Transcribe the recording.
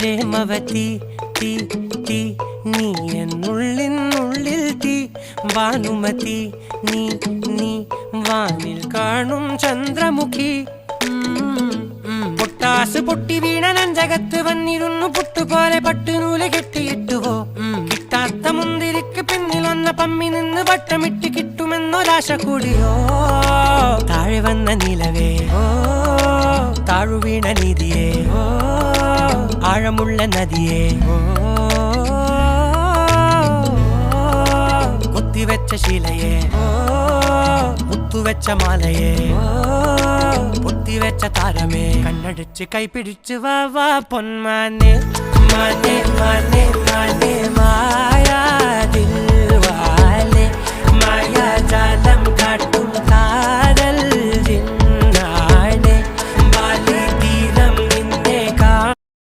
പ്രേമവതി തീ തീ നീ എന്നുള്ളിനുള്ളിൽ തീ ഭാനുമതി നീ നീ വാനിൽ കാണും ചന്ദ്രമുഖി പൊട്ടാസ് പൊട്ടി വീണ നെഞ്ചകത്ത് വന്നിരുന്നു പുട്ടുപോലെ പട്ടുനൂല് കെട്ടിയിട്ടുവോ കിട്ടാത്ത മുന്തിരിക്ക് പിന്നിലൊന്ന പമ്മി നിന്ന് വട്ടമിട്ട് കിട്ടുമെന്നൊരാശ കൂടിയോ താഴെ വന്ന നിലവേ താഴു വീണ നിധിയേ ആഴമുള്ള നദിയേ കൊത്തിവെച്ച ശിലയേ മുത്തുവെച്ച മാലയേ പൊത്തിവെച്ച താരമേ കണ്ണടിച്ച് കൈപിടിച്ച് വാ വാ പൊന്മാനെ മാനെ മാനെ മാനെ മായാ ദിൽവാലെ മായാ ജാലം